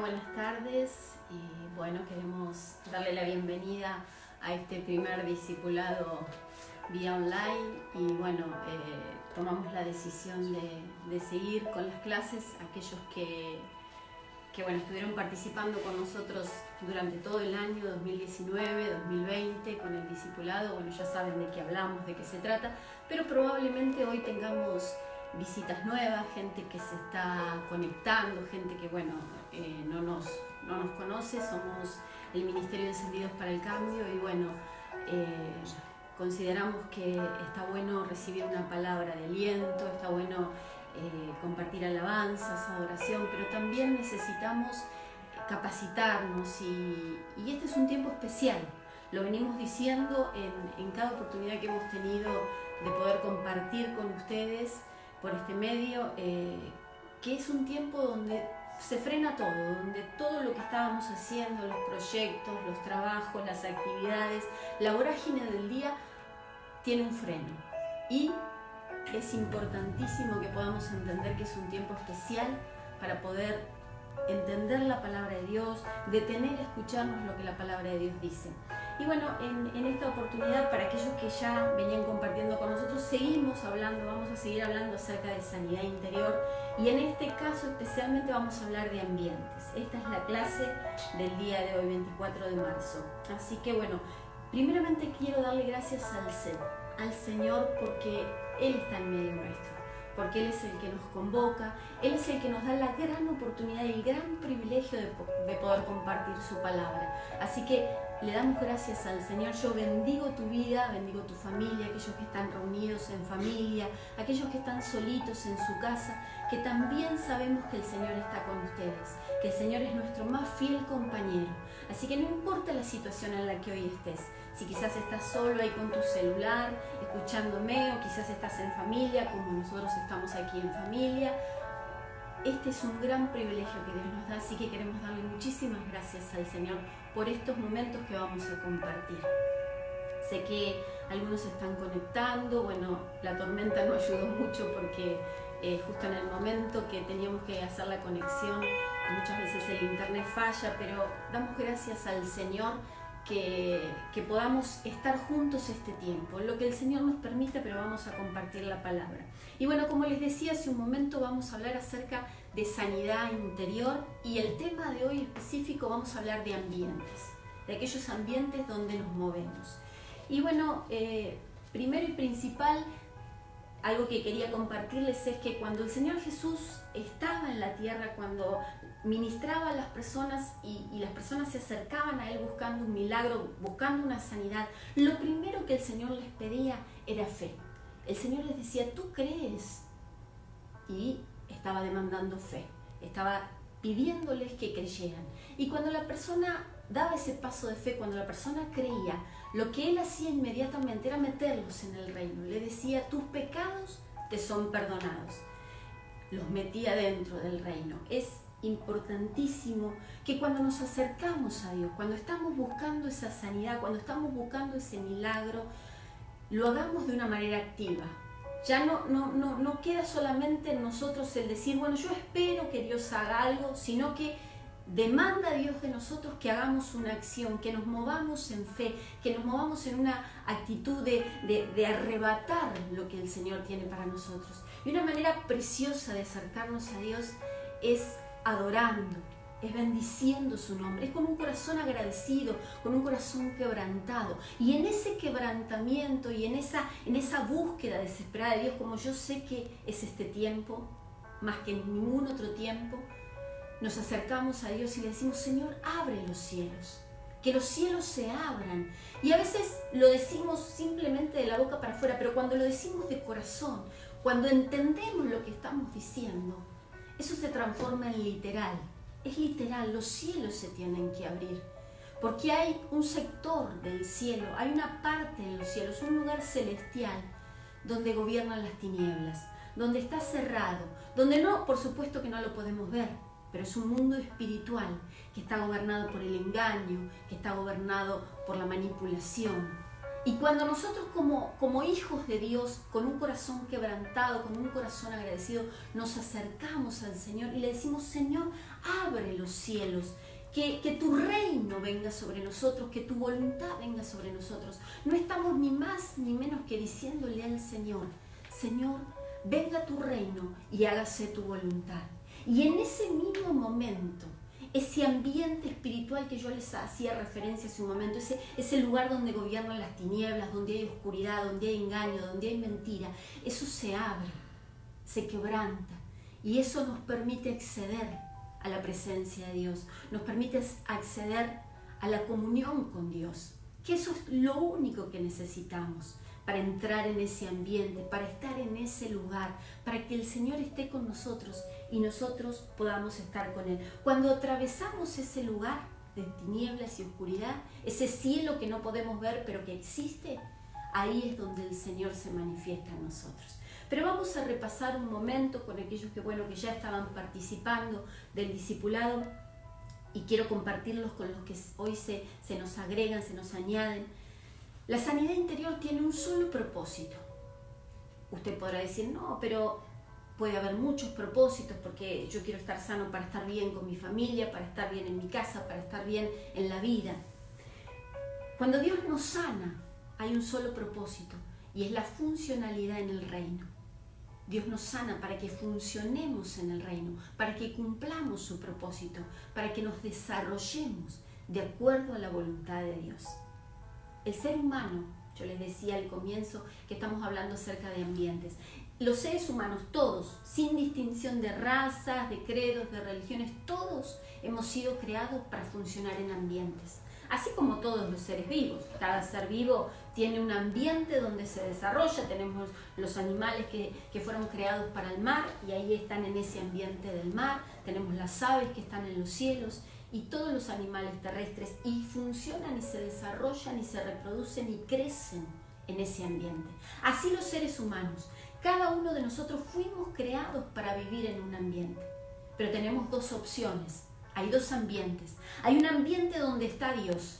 Buenas tardes y bueno, queremos darle la bienvenida a este primer discipulado vía online y bueno, tomamos la decisión de seguir con las clases. Aquellos que bueno, estuvieron participando con nosotros durante todo el año 2019, 2020 con el discipulado, bueno, ya saben de qué hablamos, de qué se trata, pero probablemente hoy tengamos visitas nuevas, gente que se está conectando, gente que bueno, no nos conoce. Somos el Ministerio de Encendidos para el Cambio y bueno, consideramos que está bueno recibir una palabra de aliento, está bueno compartir alabanzas, adoración, pero también necesitamos capacitarnos y este es un tiempo especial. Lo venimos diciendo en cada oportunidad que hemos tenido de poder compartir con ustedes por este medio, que es un tiempo donde se frena todo, donde todo lo que estábamos haciendo, los proyectos, los trabajos, las actividades, la vorágine del día tiene un freno. Y es importantísimo que podamos entender que es un tiempo especial para poder entender la palabra de Dios, detener a escucharnos lo que la palabra de Dios dice. Y bueno, en esta oportunidad, para aquellos que ya venían compartiendo con nosotros, seguimos hablando, vamos a seguir hablando acerca de sanidad interior y en este caso especialmente vamos a hablar de ambientes. Esta es la clase del día de hoy, 24 de marzo. Así que bueno, primeramente quiero darle gracias al Señor porque Él está en medio nuestro, porque Él es el que nos convoca, Él es el que nos da la gran oportunidad y el gran privilegio de poder compartir su palabra. Así que le damos gracias al Señor. Yo bendigo tu vida, bendigo tu familia, aquellos que están reunidos en familia, aquellos que están solitos en su casa, que también sabemos que el Señor está con ustedes, que el Señor es nuestro más fiel compañero. Así que no importa la situación en la que hoy estés, si quizás estás solo ahí con tu celular, escuchándome, o quizás estás en familia, como nosotros estamos aquí en familia, este es un gran privilegio que Dios nos da, así que queremos darle muchísimas gracias al Señor por estos momentos que vamos a compartir. Sé que algunos están conectando, bueno, la tormenta no ayudó mucho porque justo en el momento que teníamos que hacer la conexión, muchas veces el internet falla, pero damos gracias al Señor que podamos estar juntos este tiempo, lo que el Señor nos permite, pero vamos a compartir la palabra. Y bueno, como les decía hace un momento, vamos a hablar acerca de sanidad interior y el tema de hoy específico vamos a hablar de ambientes, de aquellos ambientes donde nos movemos. Y bueno, primero y principal, algo que quería compartirles es que cuando el Señor Jesús estaba en la tierra, cuando ministraba a las personas y las personas se acercaban a Él buscando un milagro, buscando una sanidad, lo primero que el Señor les pedía era fe. El Señor les decía, ¿tú crees? Y estaba demandando fe, estaba pidiéndoles que creyeran. Y cuando la persona daba ese paso de fe, cuando la persona creía, lo que Él hacía inmediatamente era meterlos en el reino. Le decía, tus pecados te son perdonados. Los metía dentro del reino. Es importantísimo que cuando nos acercamos a Dios, cuando estamos buscando esa sanidad, cuando estamos buscando ese milagro, lo hagamos de una manera activa. Ya no queda solamente en nosotros el decir, bueno, yo espero que Dios haga algo, sino que demanda a Dios de nosotros que hagamos una acción, que nos movamos en fe, que nos movamos en una actitud de arrebatar lo que el Señor tiene para nosotros. Y una manera preciosa de acercarnos a Dios es adorando, es bendiciendo su nombre, es con un corazón agradecido, con un corazón quebrantado. Y en ese quebrantamiento y en esa búsqueda desesperada de Dios, como yo sé que es este tiempo, más que en ningún otro tiempo, nos acercamos a Dios y le decimos, Señor, abre los cielos, que los cielos se abran. Y a veces lo decimos simplemente de la boca para afuera, pero cuando lo decimos de corazón, cuando entendemos lo que estamos diciendo, eso se transforma en literal. Es literal, los cielos se tienen que abrir, porque hay un sector del cielo, hay una parte en los cielos, un lugar celestial donde gobiernan las tinieblas, donde está cerrado, donde no, por supuesto que no lo podemos ver, pero es un mundo espiritual que está gobernado por el engaño, que está gobernado por la manipulación. Y cuando nosotros como hijos de Dios, con un corazón quebrantado, con un corazón agradecido, nos acercamos al Señor y le decimos, Señor, abre los cielos, que tu reino venga sobre nosotros, que tu voluntad venga sobre nosotros. No estamos ni más ni menos que diciéndole al Señor, Señor, venga tu reino y hágase tu voluntad. Y en ese mismo momento, ese ambiente espiritual que yo les hacía referencia hace un momento, ese lugar donde gobiernan las tinieblas, donde hay oscuridad, donde hay engaño, donde hay mentira, eso se abre, se quebranta y eso nos permite acceder a la presencia de Dios, nos permite acceder a la comunión con Dios, que eso es lo único que necesitamos para entrar en ese ambiente, para estar en ese lugar, para que el Señor esté con nosotros y nosotros podamos estar con Él. Cuando atravesamos ese lugar de tinieblas y oscuridad, ese cielo que no podemos ver pero que existe, ahí es donde el Señor se manifiesta en nosotros. Pero vamos a repasar un momento con aquellos que ya estaban participando del discipulado y quiero compartirlos con los que hoy se nos agregan, se nos añaden. La sanidad interior tiene un solo propósito. Usted podrá decir, no, pero puede haber muchos propósitos porque yo quiero estar sano para estar bien con mi familia, para estar bien en mi casa, para estar bien en la vida. Cuando Dios nos sana, hay un solo propósito y es la funcionalidad en el reino. Dios nos sana para que funcionemos en el reino, para que cumplamos su propósito, para que nos desarrollemos de acuerdo a la voluntad de Dios. El ser humano, yo les decía al comienzo que estamos hablando acerca de ambientes. Los seres humanos, todos, sin distinción de razas, de credos, de religiones, todos hemos sido creados para funcionar en ambientes. Así como todos los seres vivos. Cada ser vivo tiene un ambiente donde se desarrolla. Tenemos los animales que fueron creados para el mar y ahí están en ese ambiente del mar. Tenemos las aves que están en los cielos. Y todos los animales terrestres y funcionan y se desarrollan y se reproducen y crecen en ese ambiente. Así los seres humanos, cada uno de nosotros fuimos creados para vivir en un ambiente, pero tenemos dos opciones, hay dos ambientes. Hay un ambiente donde está Dios,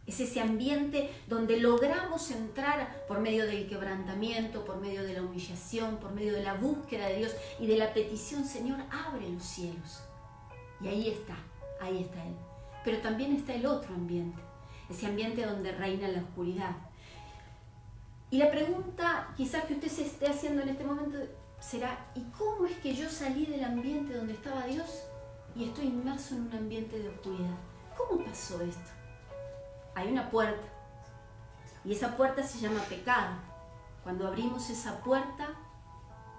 es ese ambiente donde logramos entrar por medio del quebrantamiento, por medio de la humillación, por medio de la búsqueda de Dios y de la petición, Señor, abre los cielos. Y ahí está Él. Pero también está el otro ambiente, ese ambiente donde reina la oscuridad. Y la pregunta quizás que usted se esté haciendo en este momento será, ¿y cómo es que yo salí del ambiente donde estaba Dios y estoy inmerso en un ambiente de oscuridad? ¿Cómo pasó esto? Hay una puerta y esa puerta se llama pecado. Cuando abrimos esa puerta,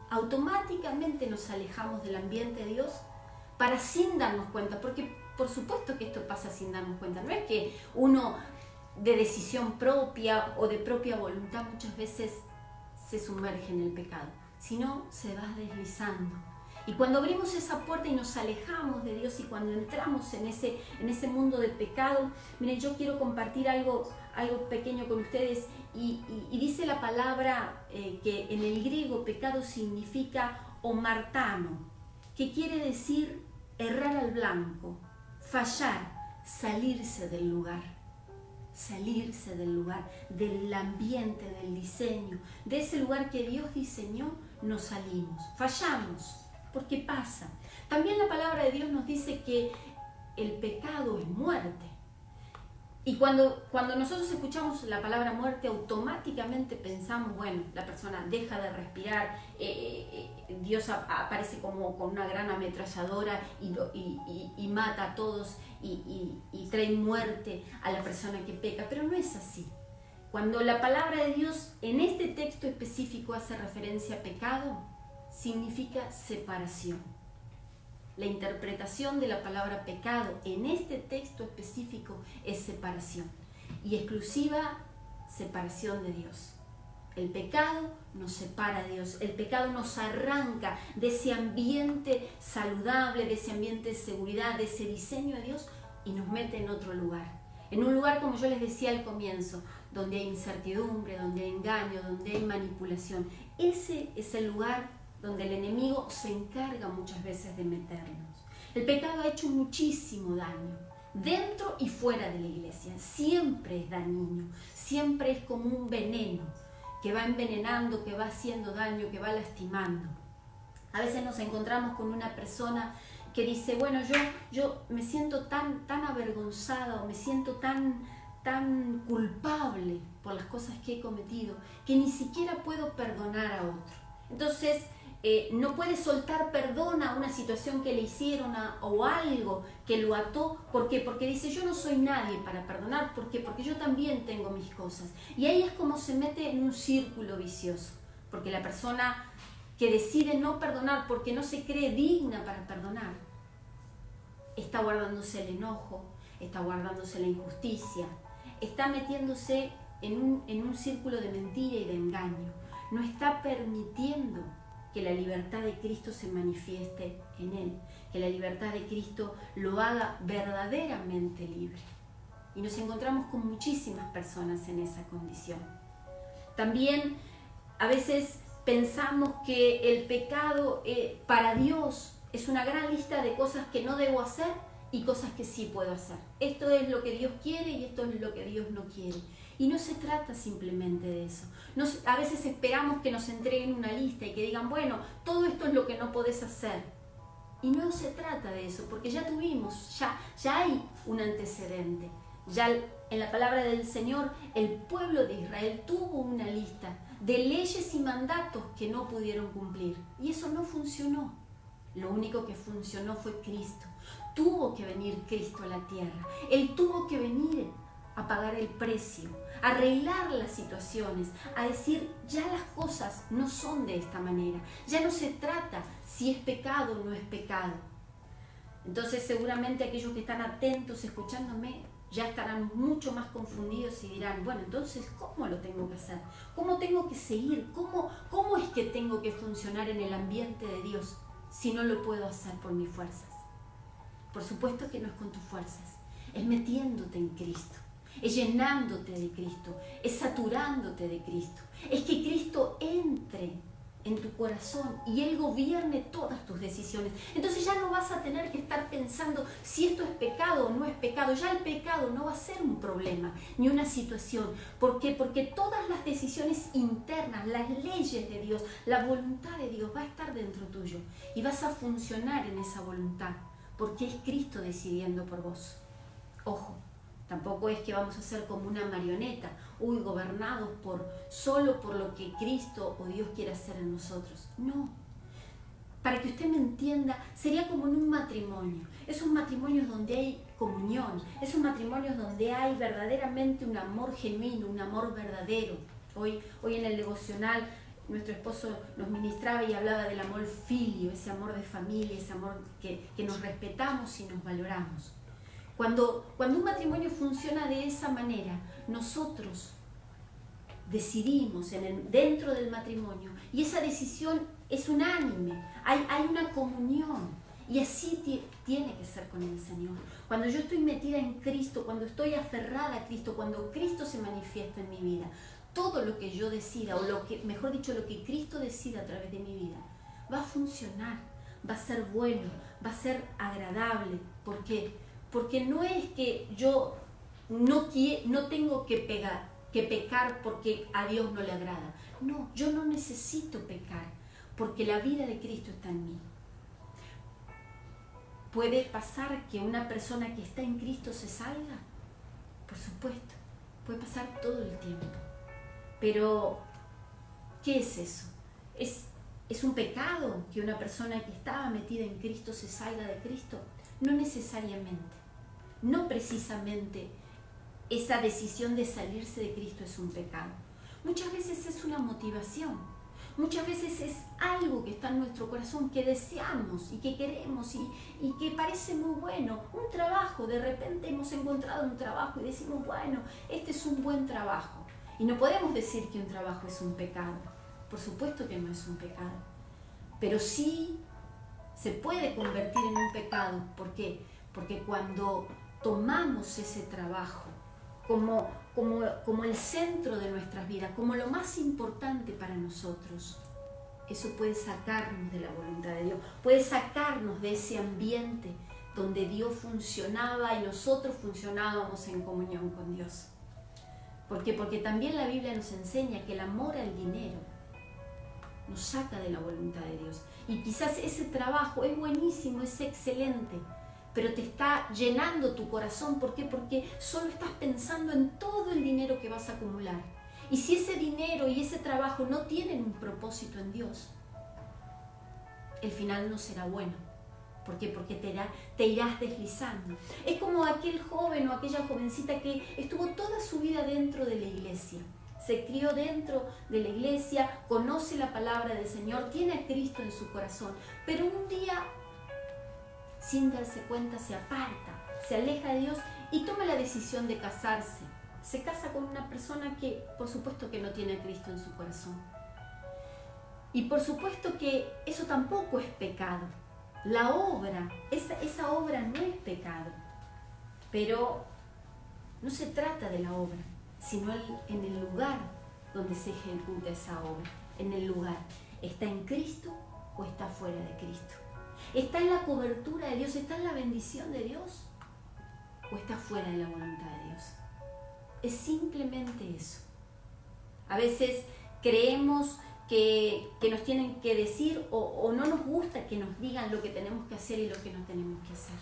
automáticamente nos alejamos del ambiente de Dios para sin darnos cuenta, porque por supuesto que esto pasa sin darnos cuenta. No es que uno de decisión propia o de propia voluntad muchas veces se sumerge en el pecado, sino se va deslizando. Y cuando abrimos esa puerta y nos alejamos de Dios y cuando entramos en ese mundo de pecado, miren, yo quiero compartir algo pequeño con ustedes y dice la palabra que en el griego pecado significa omartano, que quiere decir errar al blanco, fallar, salirse del lugar, del ambiente, del diseño, de ese lugar que Dios diseñó, nos salimos, fallamos, porque pasa. También la palabra de Dios nos dice que el pecado es muerte. Y cuando nosotros escuchamos la palabra muerte, automáticamente pensamos, bueno, la persona deja de respirar, Dios aparece como con una gran ametralladora y mata a todos y trae muerte a la persona que peca, pero no es así. Cuando la palabra de Dios en este texto específico hace referencia a pecado, significa separación. La interpretación de la palabra pecado en este texto específico es separación y exclusiva separación de Dios. El pecado nos separa de Dios, el pecado nos arranca de ese ambiente saludable, de ese ambiente de seguridad, de ese diseño de Dios y nos mete en otro lugar. En un lugar, como yo les decía al comienzo, donde hay incertidumbre, donde hay engaño, donde hay manipulación. Ese es el lugar donde el enemigo se encarga muchas veces de meternos. El pecado ha hecho muchísimo daño. dentro y fuera de la iglesia. Siempre es dañino, siempre es como un veneno que va envenenando, que va haciendo daño, que va lastimando. A veces nos encontramos con una persona que dice, bueno, yo me siento tan avergonzada o me siento tan culpable por las cosas que he cometido que ni siquiera puedo perdonar a otro. Entonces, no puede soltar perdón a una situación que le hicieron o algo que lo ató. ¿Por qué? Porque dice, yo no soy nadie para perdonar. ¿Por qué? Porque yo también tengo mis cosas. Y ahí es como se mete en un círculo vicioso. Porque la persona que decide no perdonar porque no se cree digna para perdonar, está guardándose el enojo, está guardándose la injusticia, está metiéndose en un círculo de mentira y de engaño. No está permitiendo que la libertad de Cristo se manifieste en él, que la libertad de Cristo lo haga verdaderamente libre. Y nos encontramos con muchísimas personas en esa condición. También a veces pensamos que el pecado para Dios es una gran lista de cosas que no debo hacer y cosas que sí puedo hacer. Esto es lo que Dios quiere y esto es lo que Dios no quiere. Y no se trata simplemente de eso. A veces esperamos que nos entreguen una lista y que digan, bueno, todo esto es lo que no podés hacer. Y no se trata de eso, porque ya tuvimos, ya hay un antecedente. Ya en la palabra del Señor, el pueblo de Israel tuvo una lista de leyes y mandatos que no pudieron cumplir. Y eso no funcionó. Lo único que funcionó fue Cristo. Tuvo que venir Cristo a la tierra. Él tuvo que venir a pagar el precio, a arreglar las situaciones, a decir, ya las cosas no son de esta manera. Ya no se trata si es pecado o no es pecado. Entonces seguramente aquellos que están atentos escuchándome ya estarán mucho más confundidos y dirán, bueno, entonces, ¿cómo lo tengo que hacer? ¿Cómo tengo que seguir? ¿Cómo es que tengo que funcionar en el ambiente de Dios si no lo puedo hacer por mis fuerzas? Por supuesto que no es con tus fuerzas, es metiéndote en Cristo, es llenándote de Cristo, es saturándote de Cristo, es que Cristo entre en tu corazón y Él gobierne todas tus decisiones. Entonces ya no vas a tener que estar pensando si esto es pecado o no es pecado. Ya el pecado no va a ser un problema ni una situación. ¿Por qué? Porque todas las decisiones internas, las leyes de Dios, la voluntad de Dios va a estar dentro tuyo y vas a funcionar en esa voluntad porque es Cristo decidiendo por vos. Ojo, tampoco es que vamos a ser como una marioneta, gobernados solo por lo que Cristo o Dios quiere hacer en nosotros. No. Para que usted me entienda, sería como en un matrimonio. Esos matrimonios donde hay comunión, esos matrimonios donde hay verdaderamente un amor genuino, un amor verdadero. Hoy en el devocional, nuestro esposo nos ministraba y hablaba del amor filio, ese amor de familia, ese amor que nos respetamos y nos valoramos. Cuando un matrimonio funciona de esa manera, nosotros decidimos dentro del matrimonio y esa decisión es unánime, hay una comunión y así tiene que ser con el Señor. Cuando yo estoy metida en Cristo, cuando estoy aferrada a Cristo, cuando Cristo se manifiesta en mi vida, todo lo que yo decida, o mejor dicho, lo que Cristo decida a través de mi vida, va a funcionar, va a ser bueno, va a ser agradable. ¿Por qué? Porque no es que yo no tengo que pecar porque a Dios no le agrada. No, yo no necesito pecar porque la vida de Cristo está en mí. ¿Puede pasar que una persona que está en Cristo se salga? Por supuesto, puede pasar todo el tiempo. Pero, ¿qué es eso? ¿Es un pecado que una persona que estaba metida en Cristo se salga de Cristo? No necesariamente. No precisamente esa decisión de salirse de Cristo es un pecado. Muchas veces es una motivación. Muchas veces es algo que está en nuestro corazón, que deseamos y que queremos y que parece muy bueno. Un trabajo, de repente hemos encontrado un trabajo y decimos, bueno, este es un buen trabajo. Y no podemos decir que un trabajo es un pecado. Por supuesto que no es un pecado. Pero sí se puede convertir en un pecado. ¿Por qué? Porque cuando tomamos ese trabajo como el centro de nuestras vidas, como lo más importante para nosotros, eso puede sacarnos de la voluntad de Dios, puede sacarnos de ese ambiente donde Dios funcionaba y nosotros funcionábamos en comunión con Dios. ¿Por qué? Porque también la Biblia nos enseña que el amor al dinero nos saca de la voluntad de Dios. Y quizás ese trabajo es buenísimo, es excelente, pero te está llenando tu corazón. ¿Por qué? Porque solo estás pensando en todo el dinero que vas a acumular. Y si ese dinero y ese trabajo no tienen un propósito en Dios, el final no será bueno. ¿Por qué? Porque te irás deslizando. Es como aquel joven o aquella jovencita que estuvo toda su vida dentro de la iglesia. Se crió dentro de la iglesia, conoce la palabra del Señor, tiene a Cristo en su corazón, pero un día, sin darse cuenta, se aparta, se aleja de Dios y toma la decisión de casarse. Se casa con una persona que, por supuesto, que no tiene a Cristo en su corazón. Y por supuesto que eso tampoco es pecado. La obra, esa obra no es pecado, pero no se trata de la obra, sino en el lugar donde se ejecuta esa obra. En el lugar, ¿está en Cristo o está fuera de Cristo? ¿Está en la cobertura de Dios? ¿Está en la bendición de Dios? ¿O está fuera de la voluntad de Dios? Es simplemente eso. A veces creemos que nos tienen que decir o no nos gusta que nos digan lo que tenemos que hacer y lo que no tenemos que hacer.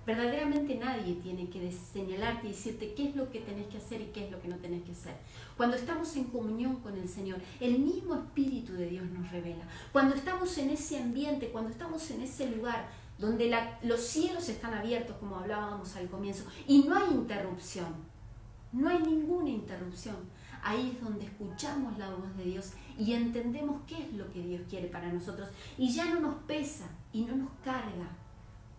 Verdaderamente nadie tiene que señalarte y decirte qué es lo que tenés que hacer y qué es lo que no tenés que hacer. Cuando estamos en comunión con el Señor, el mismo Espíritu de Dios nos revela. Cuando estamos en ese ambiente, cuando estamos en ese lugar donde los cielos están abiertos, como hablábamos al comienzo, y no hay interrupción, no hay ninguna interrupción. Ahí es donde escuchamos la voz de Dios y entendemos qué es lo que Dios quiere para nosotros. Y ya no nos pesa y no nos carga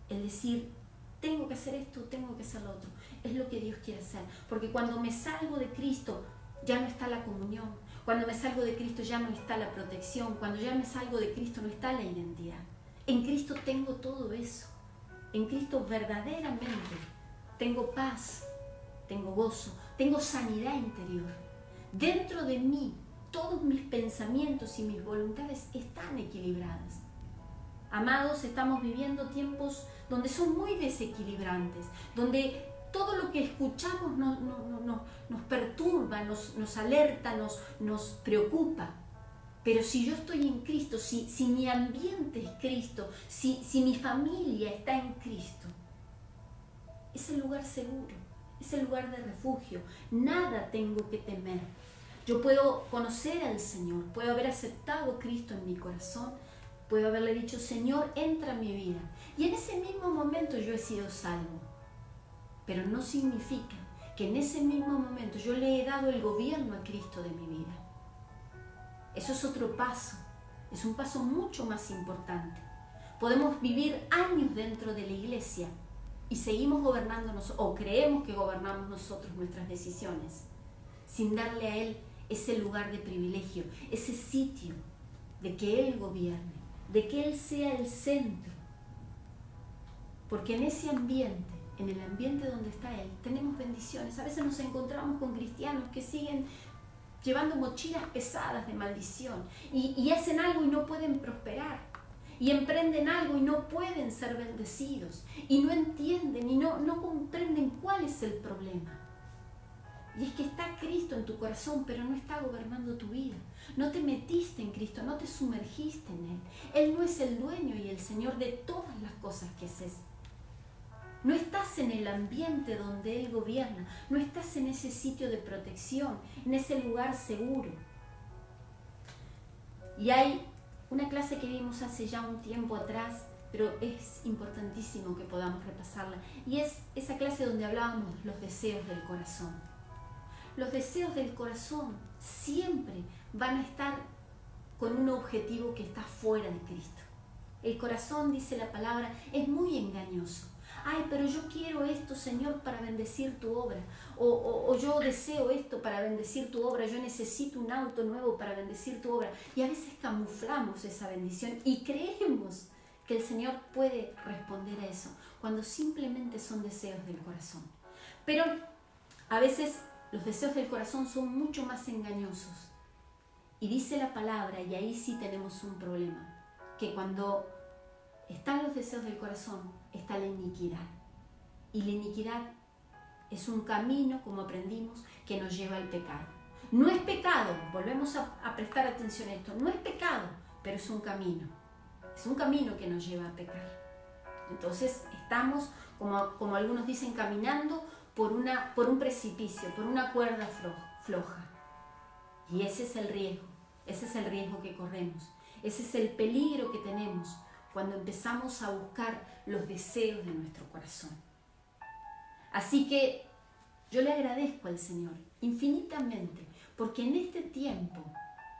el decir, tengo que hacer esto, tengo que hacer lo otro. Es lo que Dios quiere hacer. Porque cuando me salgo de Cristo, ya no está la comunión. Cuando me salgo de Cristo, ya no está la protección. Cuando ya me salgo de Cristo, no está la identidad. En Cristo tengo todo eso. En Cristo verdaderamente tengo paz, tengo gozo, tengo sanidad interior. Dentro de mí, todos mis pensamientos y mis voluntades están equilibradas. Amados, estamos viviendo tiempos donde son muy desequilibrantes, donde todo lo que escuchamos nos perturba, nos alerta, nos preocupa. Pero si yo estoy en Cristo, si mi ambiente es Cristo, si mi familia está en Cristo, es el lugar seguro, es el lugar de refugio. Nada tengo que temer. Yo puedo conocer al Señor, puedo haber aceptado a Cristo en mi corazón, puedo haberle dicho, Señor, entra en mi vida. Y en ese mismo momento yo he sido salvo. Pero no significa que en ese mismo momento yo le he dado el gobierno a Cristo de mi vida. Eso es otro paso, es un paso mucho más importante. Podemos vivir años dentro de la iglesia y seguimos gobernándonos, o creemos que gobernamos nosotros nuestras decisiones, sin darle a Él ese lugar de privilegio, ese sitio de que Él gobierne, de que Él sea el centro. Porque en ese ambiente, en el ambiente donde está Él, tenemos bendiciones. A veces nos encontramos con cristianos que siguen llevando mochilas pesadas de maldición y hacen algo y no pueden prosperar, y emprenden algo y no pueden ser bendecidos, y no entienden y no comprenden cuál es el problema. Y es que está Cristo en tu corazón, pero no está gobernando tu vida. No te metiste en Cristo, no te sumergiste en Él. Él no es el dueño y el Señor de todas las cosas que haces. No estás en el ambiente donde Él gobierna, no estás en ese sitio de protección, en ese lugar seguro. Y hay una clase que vimos hace ya un tiempo atrás, pero es importantísimo que podamos repasarla, y es esa clase donde hablábamos los deseos del corazón. Los deseos del corazón siempre van a estar con un objetivo que está fuera de Cristo. El corazón, dice la palabra, es muy engañoso. Ay, pero yo quiero esto, Señor, para bendecir tu obra. O yo deseo esto para bendecir tu obra. Yo necesito un auto nuevo para bendecir tu obra. Y a veces camuflamos esa bendición y creemos que el Señor puede responder a eso, cuando simplemente son deseos del corazón. Pero a veces los deseos del corazón son mucho más engañosos. Y dice la palabra, y ahí sí tenemos un problema, que cuando están los deseos del corazón, está la iniquidad. Y la iniquidad es un camino, como aprendimos, que nos lleva al pecado. No es pecado, volvemos a prestar atención a esto, no es pecado, pero es un camino. Es un camino que nos lleva a pecar. Entonces estamos, como algunos dicen, caminando por un precipicio, por una cuerda floja. Y ese es el riesgo que corremos. Ese es el peligro que tenemos cuando empezamos a buscar los deseos de nuestro corazón. Así que yo le agradezco al Señor infinitamente, porque en este tiempo,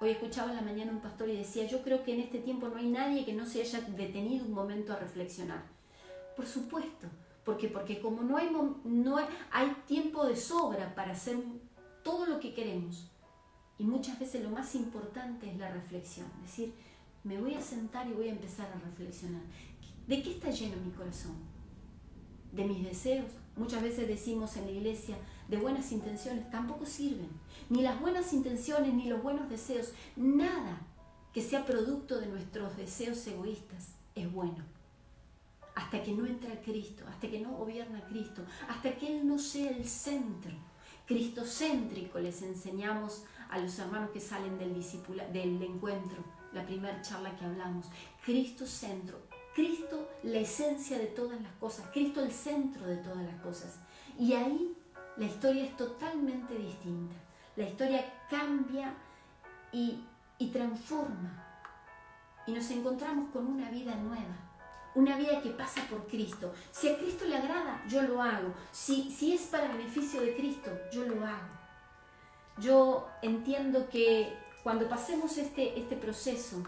hoy escuchaba en la mañana un pastor y decía, yo creo que en este tiempo no hay nadie que no se haya detenido un momento a reflexionar. Por supuesto, porque como no hay tiempo de sobra para hacer todo lo que queremos. Y muchas veces lo más importante es la reflexión, es decir, me voy a sentar y voy a empezar a reflexionar. ¿De qué está lleno mi corazón? ¿De mis deseos? Muchas veces decimos en la iglesia, de buenas intenciones, tampoco sirven. Ni las buenas intenciones, ni los buenos deseos, nada que sea producto de nuestros deseos egoístas es bueno. Hasta que no entra Cristo, hasta que no gobierna Cristo, hasta que Él no sea el centro. Cristocéntrico les enseñamos a los hermanos que salen del encuentro, la primera charla que hablamos. Cristo centro, Cristo la esencia de todas las cosas, Cristo el centro de todas las cosas. Y ahí la historia es totalmente distinta. La historia cambia y transforma. Y nos encontramos con una vida nueva. Una vida que pasa por Cristo. Si a Cristo le agrada, yo lo hago. Si es para el beneficio de Cristo, yo lo hago. Yo entiendo que cuando pasemos este proceso,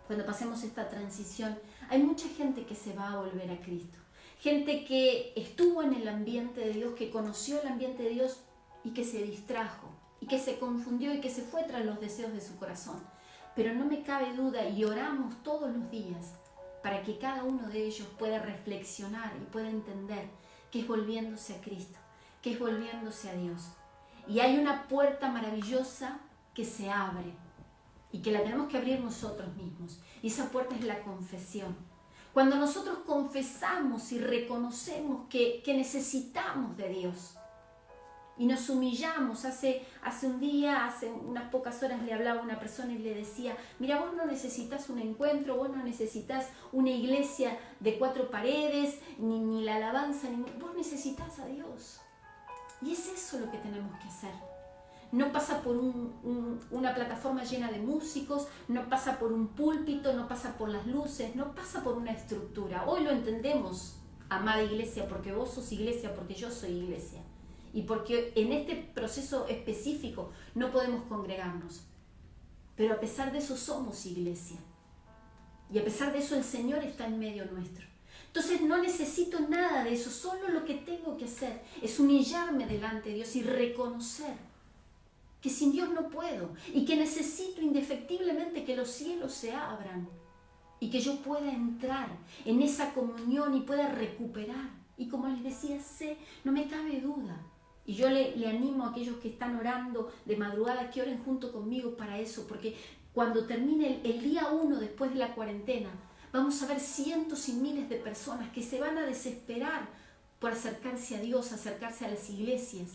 cuando pasemos esta transición, hay mucha gente que se va a volver a Cristo. Gente que estuvo en el ambiente de Dios, que conoció el ambiente de Dios y que se distrajo, y que se confundió y que se fue tras los deseos de su corazón. Pero no me cabe duda, y oramos todos los días, para que cada uno de ellos pueda reflexionar y pueda entender que es volviéndose a Cristo, que es volviéndose a Dios. Y hay una puerta maravillosa que se abre y que la tenemos que abrir nosotros mismos. Y esa puerta es la confesión. Cuando nosotros confesamos y reconocemos que necesitamos de Dios y nos humillamos, hace unas pocas horas le hablaba a una persona y le decía, mira, vos no necesitas un encuentro, vos no necesitas una iglesia de 4 paredes, ni la alabanza, vos necesitas a Dios. Y es eso lo que tenemos que hacer. No pasa por una plataforma llena de músicos, no pasa por un púlpito, no pasa por las luces, no pasa por una estructura. Hoy lo entendemos, amada iglesia, porque vos sos iglesia, porque yo soy iglesia. Y porque en este proceso específico no podemos congregarnos. Pero a pesar de eso somos iglesia. Y a pesar de eso el Señor está en medio nuestro. Entonces no necesito nada de eso, solo lo que tengo que hacer es humillarme delante de Dios y reconocer que sin Dios no puedo y que necesito indefectiblemente que los cielos se abran y que yo pueda entrar en esa comunión y pueda recuperar. Y como les decía, no me cabe duda. Y yo le animo a aquellos que están orando de madrugada que oren junto conmigo para eso, porque cuando termine el día 1 después de la cuarentena, vamos a ver cientos y miles de personas que se van a desesperar por acercarse a Dios, acercarse a las iglesias,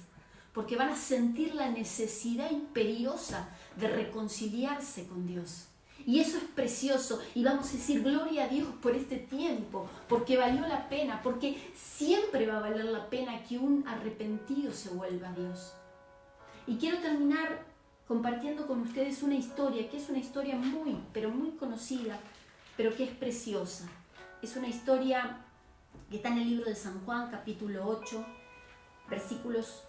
porque van a sentir la necesidad imperiosa de reconciliarse con Dios. Y eso es precioso, y vamos a decir gloria a Dios por este tiempo, porque valió la pena, porque siempre va a valer la pena que un arrepentido se vuelva a Dios. Y quiero terminar compartiendo con ustedes una historia, que es una historia muy, pero muy conocida, pero que es preciosa. Es una historia que está en el libro de San Juan, capítulo 8, versículos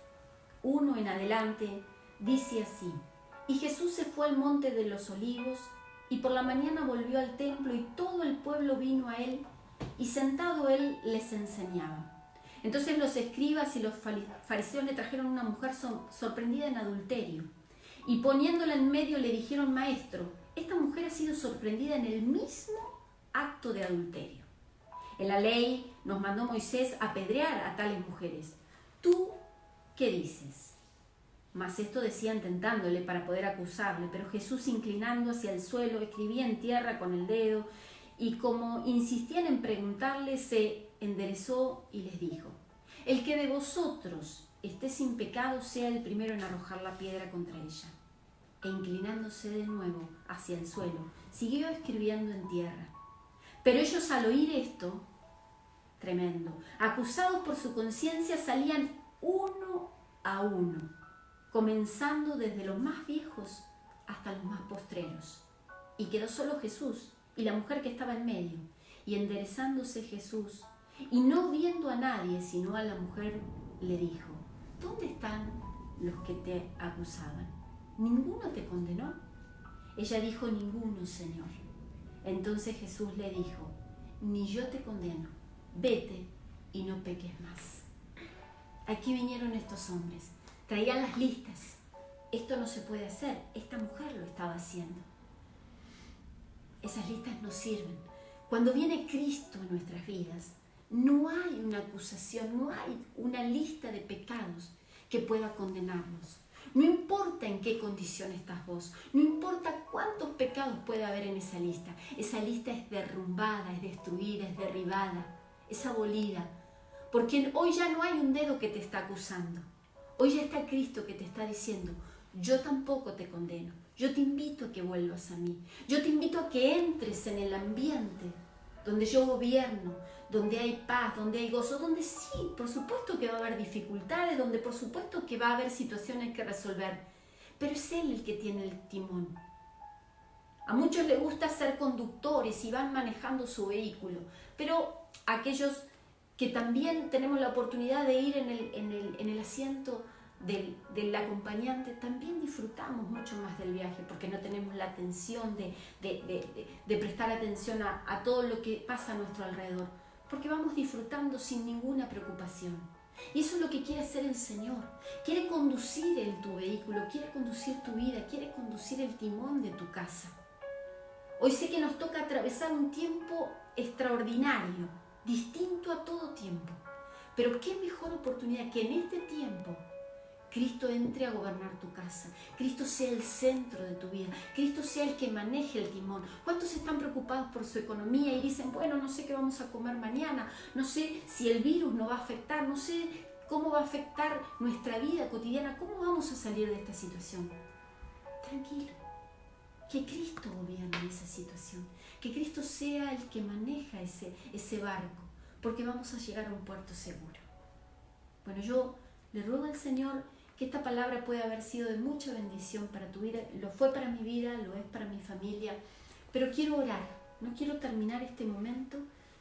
1 en adelante, dice así: Y Jesús se fue al monte de los olivos, y por la mañana volvió al templo, y todo el pueblo vino a él, y sentado él les enseñaba. Entonces los escribas y los fariseos le trajeron una mujer sorprendida en adulterio, y poniéndola en medio le dijeron: Maestro, esta mujer ha sido sorprendida en el mismo acto de adulterio. En la ley nos mandó Moisés apedrear a tales mujeres. ¿Tú qué dices? Mas esto decían tentándole para poder acusarle, pero Jesús, inclinando hacia el suelo, escribía en tierra con el dedo y como insistían en preguntarle, se enderezó y les dijo: el que de vosotros esté sin pecado sea el primero en arrojar la piedra contra ella. E inclinándose de nuevo hacia el suelo, siguió escribiendo en tierra. Pero ellos, al oír esto, tremendo, acusados por su conciencia, salían uno a uno, comenzando desde los más viejos hasta los más postreros. Y quedó solo Jesús y la mujer que estaba en medio. Y enderezándose Jesús, y no viendo a nadie sino a la mujer, le dijo: ¿dónde están los que te acusaban? ¿Ninguno te condenó? Ella dijo: ninguno, Señor. Entonces Jesús le dijo: ni yo te condeno, vete y no peques más. Aquí vinieron estos hombres, traían las listas. Esto no se puede hacer, esta mujer lo estaba haciendo. Esas listas no sirven. Cuando viene Cristo en nuestras vidas, no hay una acusación, no hay una lista de pecados que pueda condenarnos. No importa en qué condición estás vos, no importa cuántos pecados puede haber en esa lista es derrumbada, es destruida, es derribada, es abolida. Porque hoy ya no hay un dedo que te está acusando. Hoy ya está Cristo que te está diciendo: yo tampoco te condeno, yo te invito a que vuelvas a mí, yo te invito a que entres en el ambiente donde yo gobierno, donde hay paz, donde hay gozo, donde sí, por supuesto que va a haber dificultades, donde por supuesto que va a haber situaciones que resolver, pero es Él el que tiene el timón. A muchos les gusta ser conductores y van manejando su vehículo, pero aquellos que también tenemos la oportunidad de ir en el asiento del acompañante, también disfrutamos mucho más del viaje, porque no tenemos la atención de prestar atención a todo lo que pasa a nuestro alrededor, porque vamos disfrutando sin ninguna preocupación. Y eso es lo que quiere hacer el Señor. Quiere conducir tu vehículo, quiere conducir tu vida, quiere conducir el timón de tu casa. Hoy sé que nos toca atravesar un tiempo extraordinario, distinto a todo tiempo, pero qué mejor oportunidad que en este tiempo Cristo entre a gobernar tu casa, Cristo sea el centro de tu vida, Cristo sea el que maneje el timón. ¿Cuántos están preocupados por su economía y dicen: bueno, no sé qué vamos a comer mañana, no sé si el virus nos va a afectar, no sé cómo va a afectar nuestra vida cotidiana, cómo vamos a salir de esta situación? Tranquilo, que Cristo gobierne esa situación, que Cristo sea el que maneja ese barco, porque vamos a llegar a un puerto seguro. Bueno, yo le ruego al Señor que esta palabra pueda haber sido de mucha bendición para tu vida. Lo fue para mi vida, lo es para mi familia, pero quiero orar. No quiero terminar este momento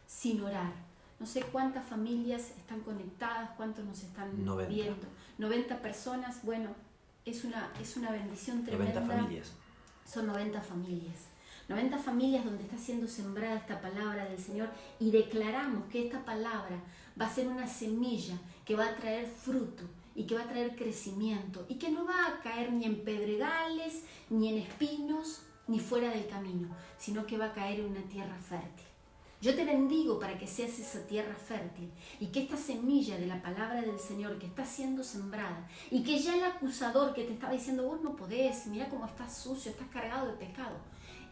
sin orar. No sé cuántas familias están conectadas, cuántos nos están viendo. 90 personas, bueno, es una bendición tremenda. 90 familias. Son 90 familias. 90 familias donde está siendo sembrada esta palabra del Señor, y declaramos que esta palabra va a ser una semilla que va a traer fruto y que va a traer crecimiento y que no va a caer ni en pedregales, ni en espinos, ni fuera del camino, sino que va a caer en una tierra fértil. Yo te bendigo para que seas esa tierra fértil y que esta semilla de la palabra del Señor que está siendo sembrada, y que ya el acusador que te estaba diciendo: vos no podés, mira cómo estás sucio, estás cargado de pecado,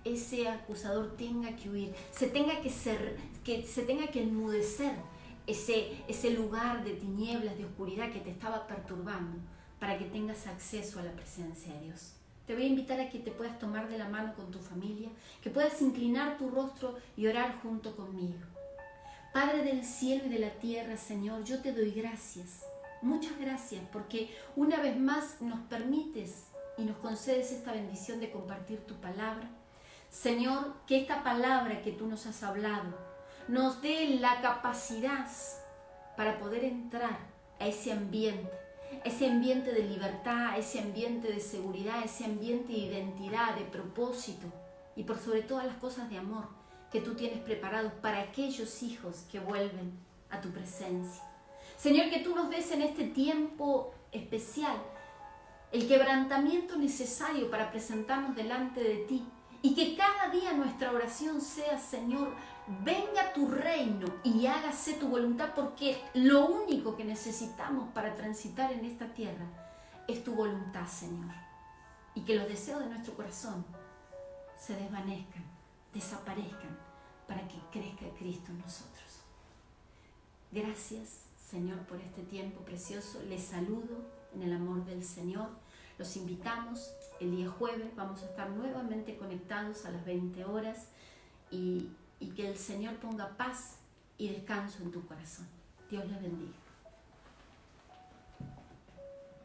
ese acusador tenga que huir, se tenga que enmudecer ese lugar de tinieblas, de oscuridad que te estaba perturbando, para que tengas acceso a la presencia de Dios. Te voy a invitar a que te puedas tomar de la mano con tu familia, que puedas inclinar tu rostro y orar junto conmigo. Padre del cielo y de la tierra, Señor, yo te doy gracias, muchas gracias, porque una vez más nos permites y nos concedes esta bendición de compartir tu palabra. Señor, que esta palabra que tú nos has hablado nos dé la capacidad para poder entrar a ese ambiente de libertad, ese ambiente de seguridad, ese ambiente de identidad, de propósito y por sobre todas las cosas de amor que tú tienes preparados para aquellos hijos que vuelven a tu presencia. Señor, que tú nos des en este tiempo especial el quebrantamiento necesario para presentarnos delante de ti, y que cada día nuestra oración sea: Señor, venga tu reino y hágase tu voluntad, porque lo único que necesitamos para transitar en esta tierra es tu voluntad, Señor. Y que los deseos de nuestro corazón se desvanezcan, desaparezcan, para Gracias, Señor, por este tiempo precioso. Les saludo en el amor del Señor. Los invitamos el día jueves. Vamos a estar nuevamente conectados a las 20 horas y que el Señor ponga paz y descanso en tu corazón. Dios les bendiga.